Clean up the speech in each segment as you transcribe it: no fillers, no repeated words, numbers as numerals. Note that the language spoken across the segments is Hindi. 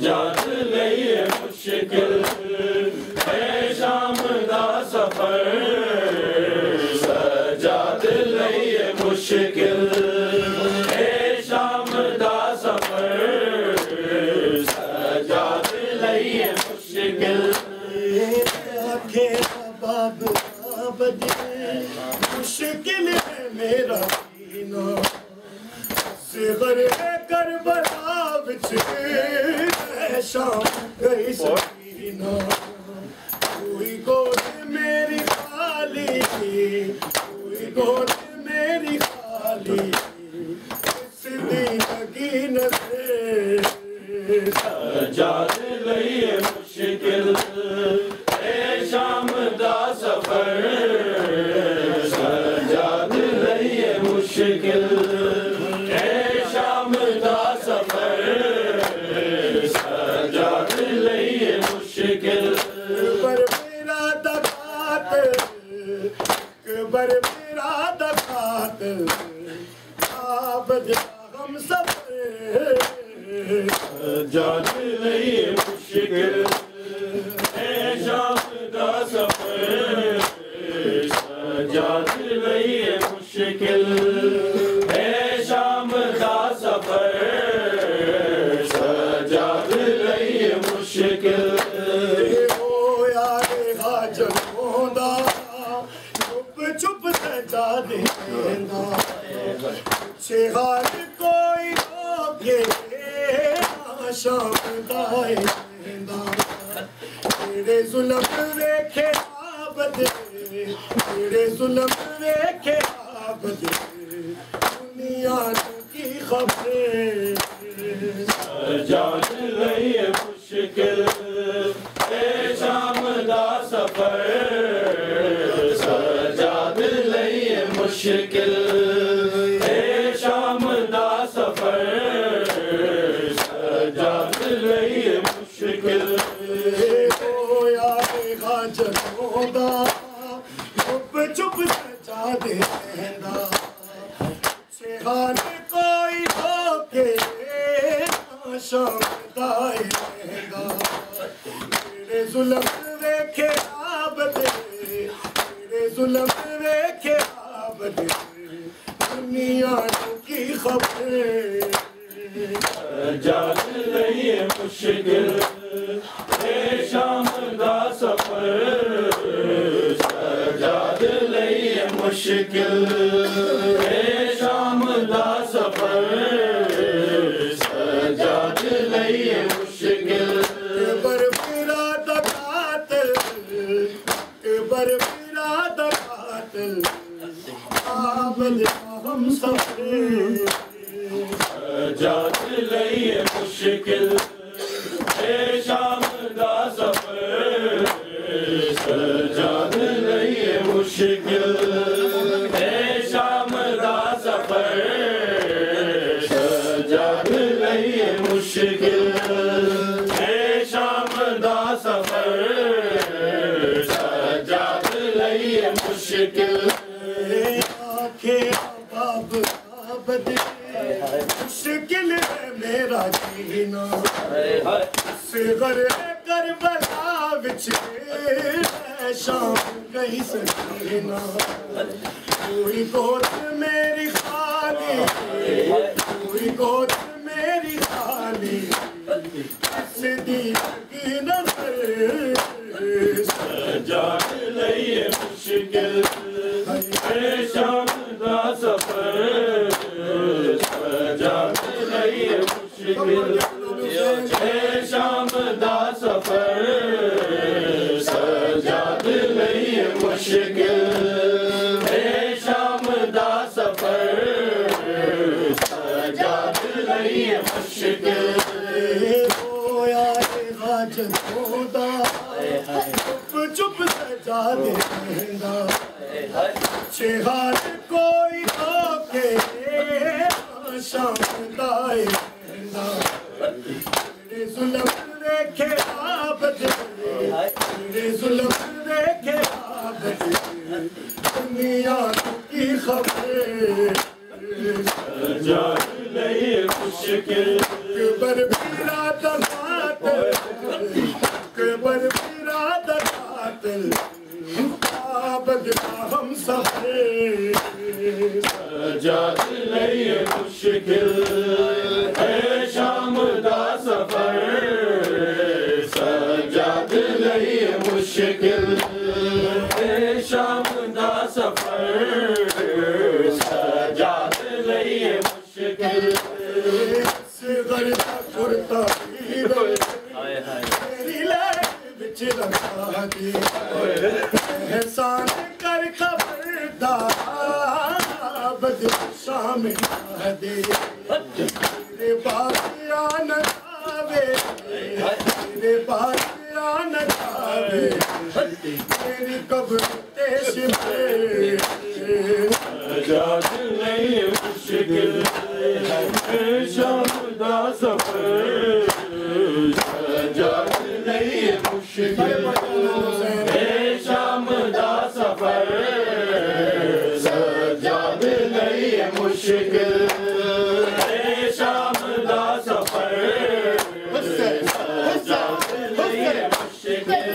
सजाद लईए मुश्किल है शाम दा सफर सजाद लईए मुश्किल है शाम दा सफर सजाद लईए मुश्किल आखे बाब मुश्किल है मेरा जीना सिगर करबला विच शाम गई सकीना कोई गोद मेरी खाली कोई गोद मेरी खाली सीधी लगी नजर सजाद लईए मुश्किल है शाम दा सफर सजाद लईए मुश्किल है शाम दा सफर सजाद लईए मुश्किल पर मेरा दखात पर मेरा दखात आबद हम सब सजाद लईए मुश्किल है शाम दा सफर सजाद लईए मुश्किल है शाम दा सफर सजाद लईए मुश्किल ओ यार हाजर होंदा चुप चुप सजा देंदा छे हाल कोई होके शाम दाए देंदा तेरे जुल्म वेखे आबद तेरे जुल्म वेखे आबद दुनिया की खबरें सजाद लईए मुश्किल है शाम दा सफर सजाद लईए मुश्किल है शाम दा सफर सजाद लईए मुश्किल ओ यार हाजर होंदा चुप चुप सजा देंदा छे हाल कोई होके शाम दाए देंदा तेरे जुल्म वेखे आबद तेरे जुल्म वेखे आबद दुनिया की खबरें सजाद लईए मुश्किल है शाम दा सफर सजाद लईए मुश्किल है शाम दा सफर सजाद लईए मुश्किल पर मेरा दखात पर मेरा दखात आबद हम सब सजाद लईए मुश्किल है शाम दा सफर सजाद लईए मुश्किल है शाम दा सफर सजाद लईए मुश्किल है शाम दा सफर सजाद लईए मुश्किल आंखें बाब आबद मुश्किल है मेरा जीना सिगर करबला विच शाम कहीं सकीना कोई गोद मेरी खाली कोई गोद मेरी खाली सीधी लगी नजर सजाद लईए मुश्किल है शाम दा सफर सजाद लईए मुश्किल है शाम दा सफर सजाद लईए मुश्किल है शाम दा सफर सजाद लईए मुश्किल ओ यार हाजर होंदा चुप चुप सजा देंदा छे हाल कोई होके शाम दाए देंदा तेरे जुल्म वेखे आबद तेरे जुल्म वेखे आबद दुनिया की खबरें सजाद लईए मुश्किल पर मेरा दखात सफर सजाद लई मुश्किल शाम दा सफर सजाद लई मुश्किल गरदा कुर्ता तेरी लैट बिच रखा दी एहसान कर खबरदार बदशाह में दे तेरे पास आना आवे तेरे पास आना आवे तेरी कब्र तेश में सजाद लई मुश्किल शाम दा सफर सजाद लई मुश्किल शाम दा सफर सजाद लई मुश्किल शाम दा सफर सजाद लई मुश्किल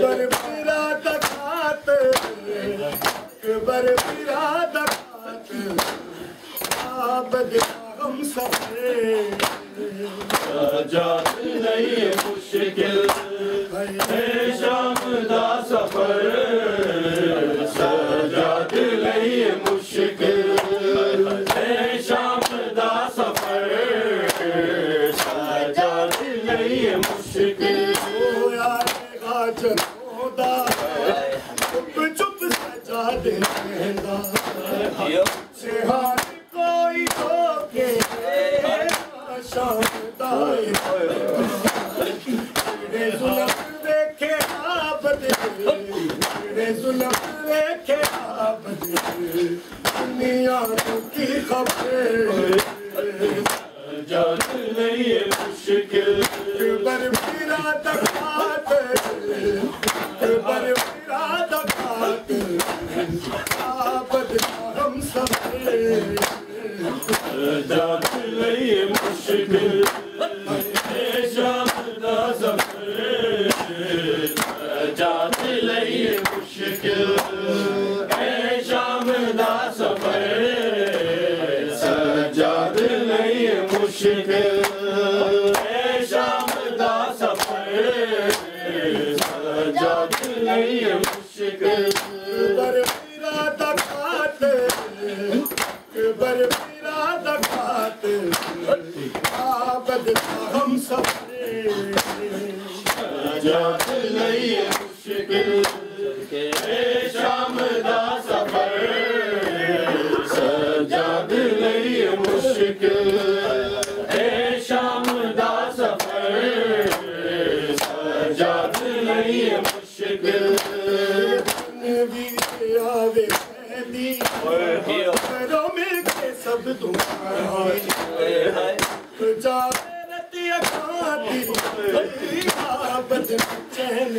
बरबिरा दखात बरबिरा दखात आबद हम सफरे सजाद लई मुश्किल शाम दा सफर सजाद लई मुश्किल शाम दा सफर सजाद लई मुश्किल चुप चुप सजा देंदा शहार कोई होके शाम दाए रे जुल्म देखे आबद रे जुल्म देखे आबद दुनिया की खबर सजाद लई मुश्किल बरबिरा दखात बरबिरा दखात आबद हम सफरे सजाद लई मुश्किल शाम दा सफर सजाद लई मुश्किल शाम दा सफर सजाद लई मुश्किल शाम दा सफर सजाद लई मुश्किल बरबिरा दखात बरबिरा दखात आबद हम सफरे सजाद लई मुश्किल शाम दा सफर सजाद लई मुश्किल शाम दा सफर सजाद लई मुश्किल आवे दी करो मिलके सब तुम्हारी जाती खाती आबद चैन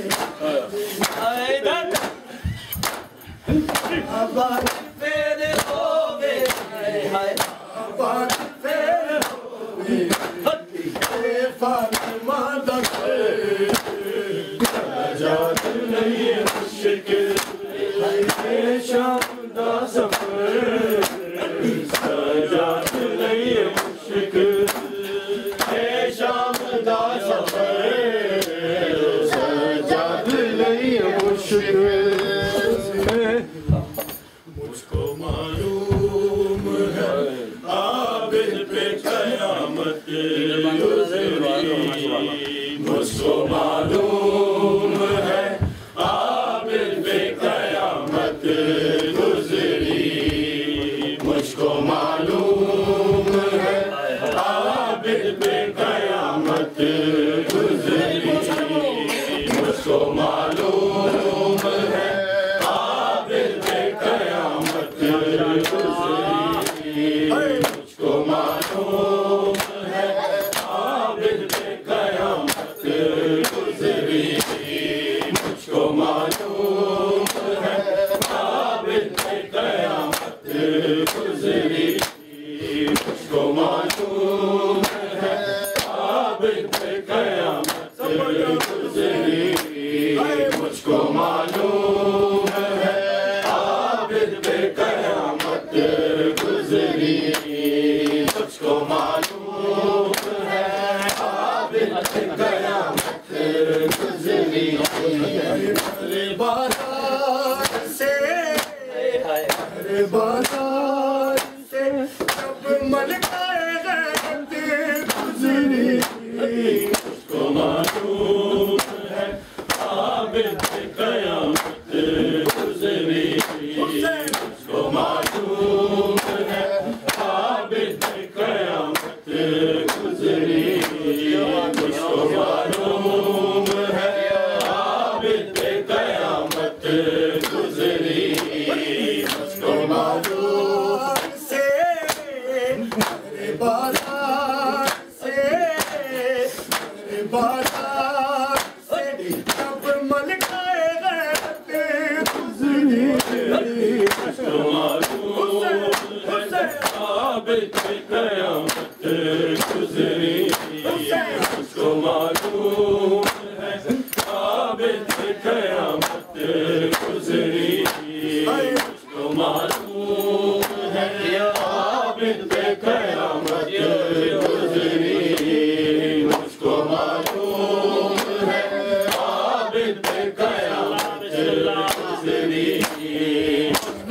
आबाद फेर होवे आबाद फेर होवे फातिमा दा सजाद लई मुश्किल शाम दा सफर सजाद लई मुश्किल शाम दा सफर सजाद लई मुश्किल मुझको मालूम है आबिद पे कयामत मुझको मालूम है आबिद पे कयामत गुजरी मुझको मालूम है आबिद पे कयामत गुजरी मुझको मालूम है आबिद पे कयामत गुजरी मुझको मालूम है आबिद पे कयामत गुजरी मुझको मालूम है आबिद पे कयामत गुजरी मुझको मालूम है आबिद पे कयामत गुजरी मुझको मालूम है आबिद पे कयामत गुजरी मुझको मालूम है कयामत गुजरी अरे बाजार से अरे बाजार से जब मलकाए गैरत गुजरी उसको मालूम है आबिद कयामत गुजरी उसको मालूम है आबिद कयामत गुजरी उसको मालूम है आबिद कयामत गुजरी उसको बाजार से अरे बाजार से अरे बाजार से जब मलकाए गैरत गुजरी उसको मालूम है आबिद कयामत गुजरी उसको मालूम है आबिद कयामत गुजरी उसको मालूम है आबिद कयामत गुजरी उसको मालूम है आबिद कयामत गुजरी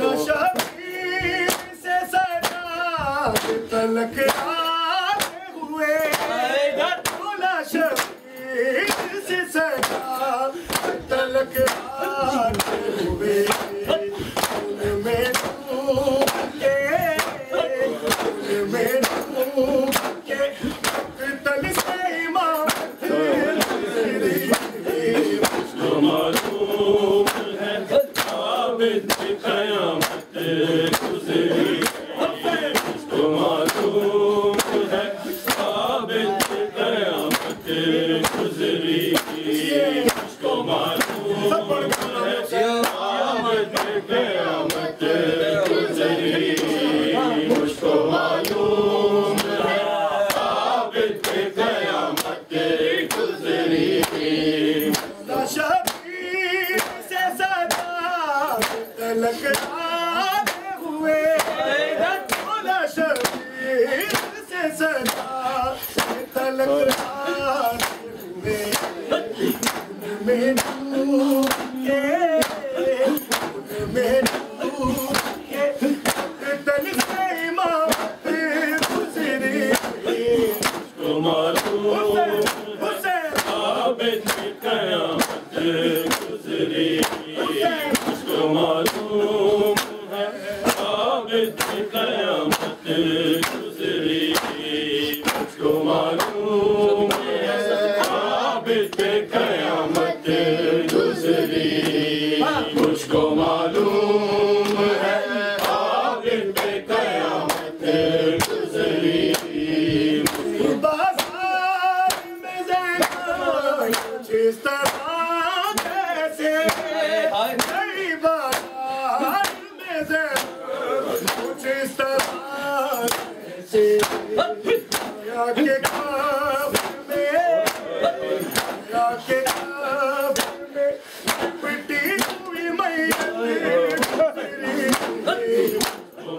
नशबीर से सदा तलक आते हुए नशबीर से सदा तलक आते हुए उनमें डूब के तल से इमाम उसको मालूम है आबिद कयामत गुजरी उसको मालूम है आबिद कयामत गुजरी उसको मालूम है आबिद कयामत गुजरी उसको मालूम है आबिद कयामत गुजरी नशबीर से सदा तलक आते हुए नशबीर से सदा तलक आते हुए उनमें डूब के तल से इमामत गुजरी उसको मालूम है आबिद कयामत गुजरी उसको मालूम है आबिद कयामत गुजरी उसको मालूम है आबिद कयामत गुजरी उसको मालूम है आबिद कयामत गुजरी बाजार में ज़ैनब जिस तरह कैसे नई बाजार में ज़ैनब जिस तरह कैसे या के ख्वाब में या के ख्वाब में पिटी हुई मैयत गुजरी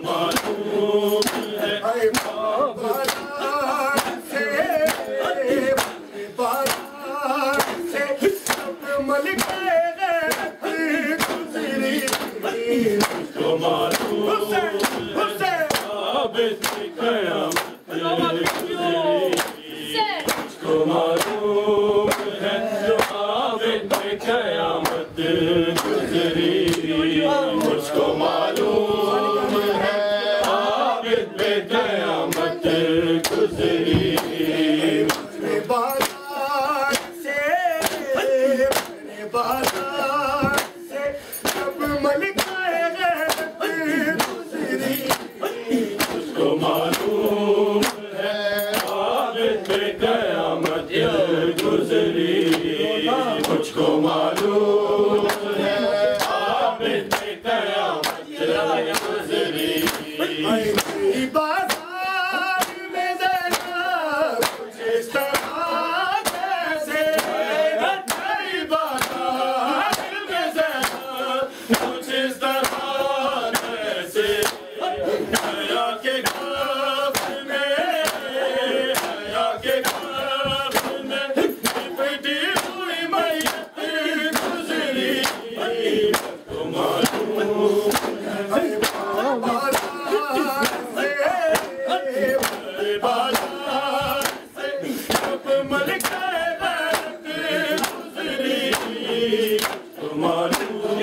मालूम है बाजार से सब मलकाए गैरत गुजरी उसको मालूम है आबिद कयामत गुजरी उसको मालूम है आबिद कयामत गुजरी उसको मालूम है आबिद कयामत गुजरी बाजार से सब मलकाए गैरत गुजरी उसको मालूम है आबिद कयामत गुजरी मुझको मालूम है आबिद कयामत गुजरी बाजार में ज़ैनब जिस तरह कैसे नई बाजार में ज़ैनब जिस तरह कैसे हया के ख्वाब में हया के ख्वाब में मलिका गुजरी मालूम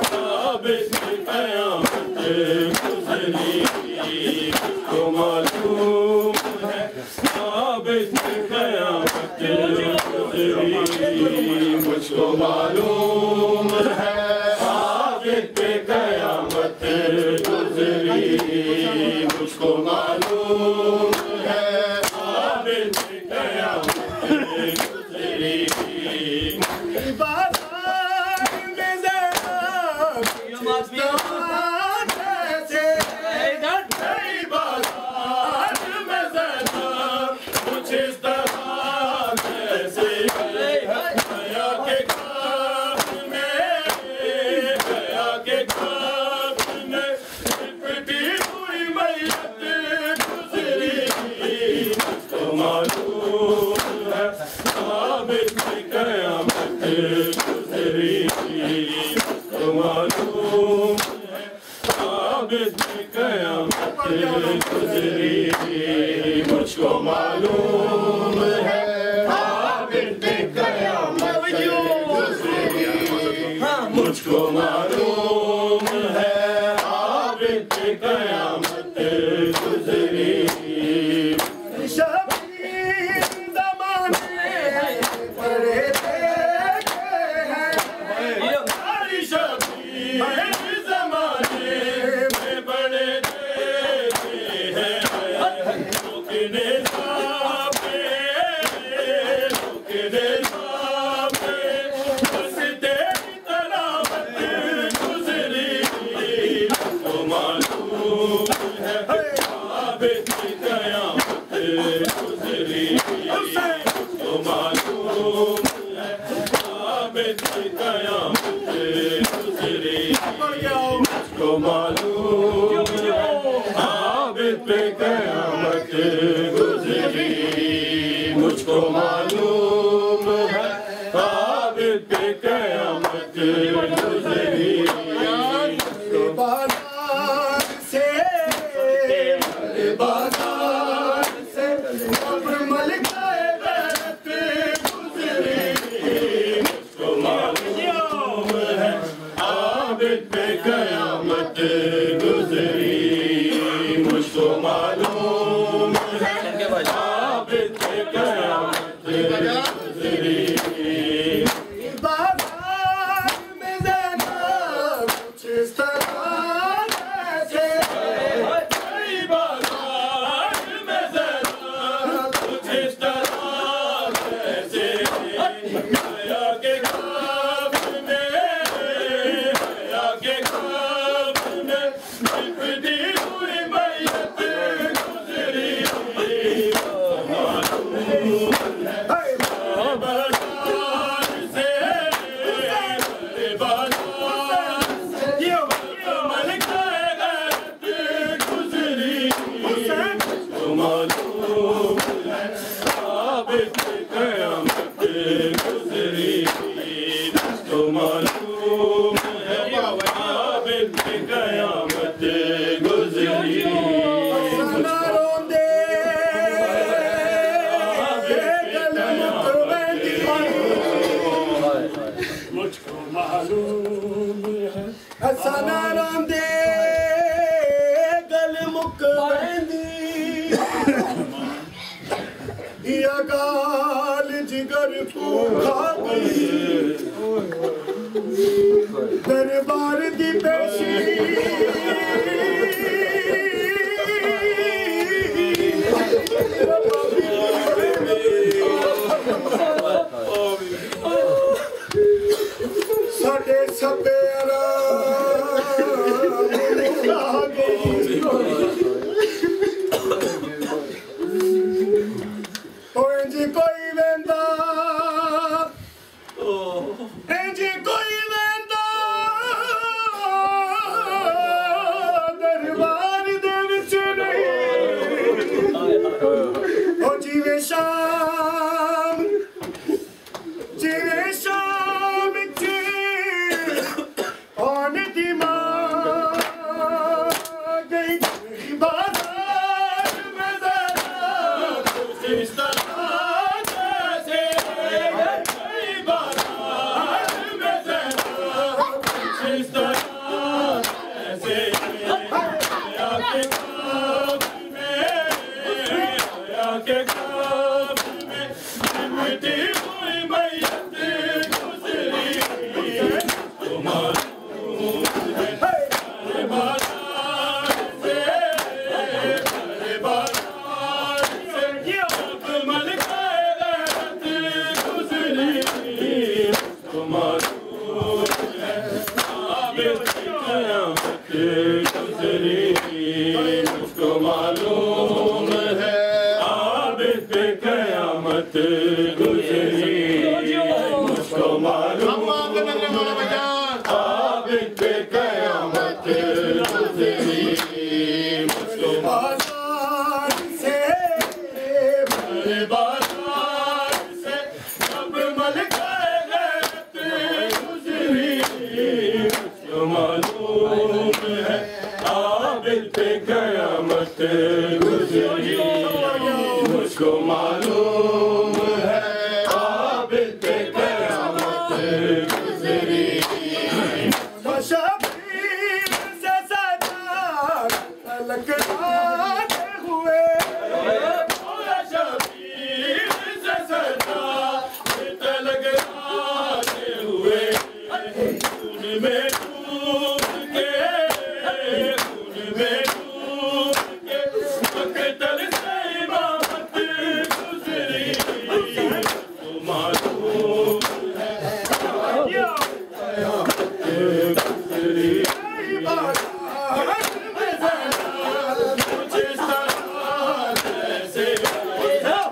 साबित कयामत गुजरी तो मालूम है साबित कयामत गुजरी मुझको मालूम है साबित कयामत गुजरी मुझको मालूम है साबित कयामत गुजरी बाजार में मुझको मालूम है आबिद कयामत गुजरी मुझको मालूम है आबिद कयामत गुजरी शबीर ज़माने पड़े देखे हैं हमारी शबीर ज़माने में बड़े मुझको मालूम है आबिद पे कयामत गुजरी बाजार से कब्र मलिका गुजरी मुझको मालूम है आबिद पे कयामत गुजरी मुझको मालूम है आबिद पे कयामत गुजरी बाजार में ज़ैनब कुछ इस तरह जैसे बाजार में ज़ैनब कुछ इस तरह जैसे हया के ख्वाब में हया के ख्वाब में लिपटी हुई मैयत गुजरी मुझको मालूम है हसना रोंदे गल मुक वेंदी या गाल जिगर भूखा गई दरबार दी पेशी साडे सपेरा जी कोई वेंदा जी कोई वेंदा दरबार दे विच नहीं ओ जीवे शाम गई बाजार में ज़रा कुछ इस तरह कयामत गुजरी मुझको मालूम आबिद पे कयामत गुजरी मुझको बाजार से बाजार से अब मलकात गुजरी मुझको मालूम है आबिद पे कयामत गुजरी मुझको मालूम है आबिद पे कयामत गुजरी शबीर से सदा ललकराते हुए शबीर से सदा ललकराते हुए खून में डूब के खून में डूब के मकतल से इमामत गुजरी तो मालूम है गुजरी मुझे सदा जैसे आया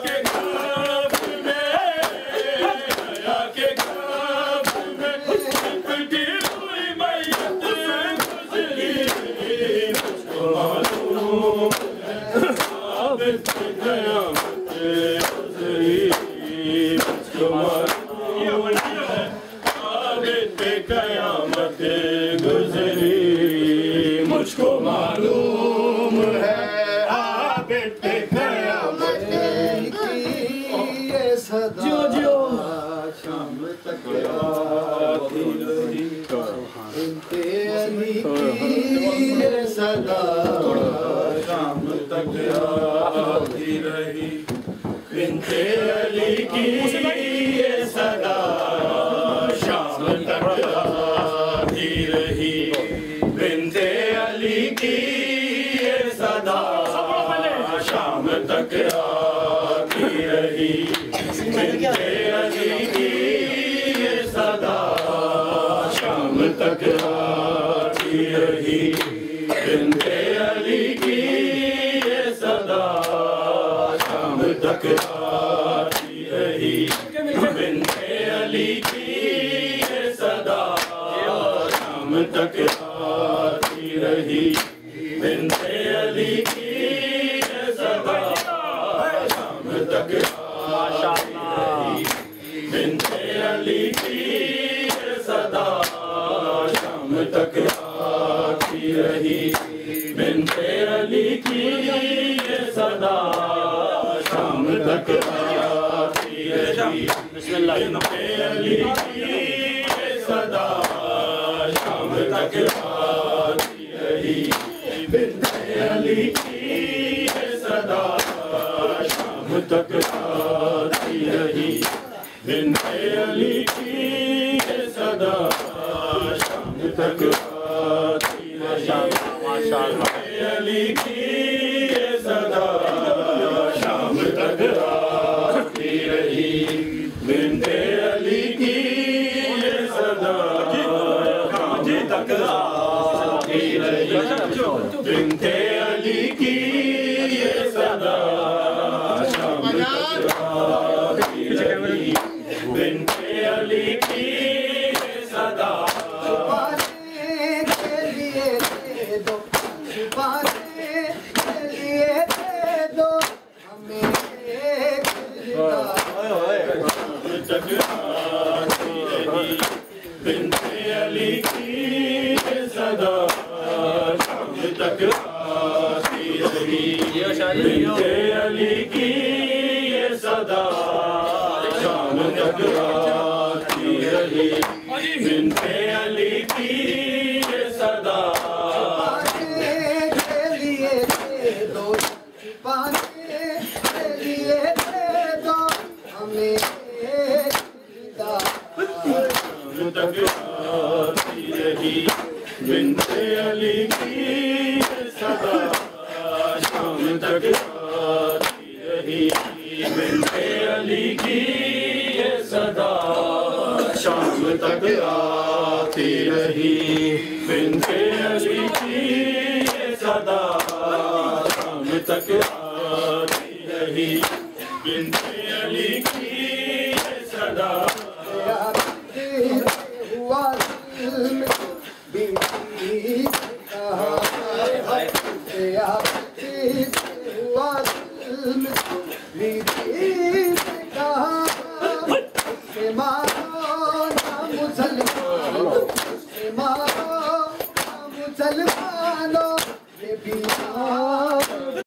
के ख्वाब में आया के ख्वाब में लिपटी हुई मैयत गुजरी मुझको मालूम है आबिद पे कयामत गुजरी मुझको मालूम है आबिद पे कयामत गुजरी मुझको मालूम है आबिद पे कयामत ये सदा शाम तक आती रही इनके अली की ये सदा शाम तक आती रही बिन्ते अली की ये सदा शाम तक आती रही बिन्ते अली की ये सदा शाम तक आती रही बिन्ते अली की ये सदा शाम तक आती रही बिन्ते अली की ये सदा शाम तक आती रही बिन्ते अली की ये सदा शाम तक आती रही बिन्ते अली की ये सदा शाम तक आती रही बिन्ते अली की ये सदा शाम तक आती रही बिन्ते अली की ये सदा शाम तक आती रही बिन्ते अली की ये सदा शाम तक आती रही बिन्ते अली की ये सदा शाम तक आती रही बिन्ते अली की ये सदा शाम तक आती रही बिन्ते अली की ये सदा शाम तक आती रही बिन्ते अली की ये सदा शाम तक आती रही बिन्ते अली की ये सदा शाम तक आती रही बिन्ते अली की ये सदा के लिए दे दो छुपाने के लिए दे दो हमें एक तक आती रही बिन्ते अली की ये सदा शाम तक आती रही बिन्ते अली की ये सदा शाम तक आती रही बिन्ते अली की ये सदा के लिए दे दो छुपाने के लिए दे दो हमें एक तक आती रही बिन्ते अली की ये सदा शाम तक आती रही बिन्ते अली की ये सदा शाम तक आती रही बिन्ते अली की ये सदा शाम तक आती रही बिन्ते दिल में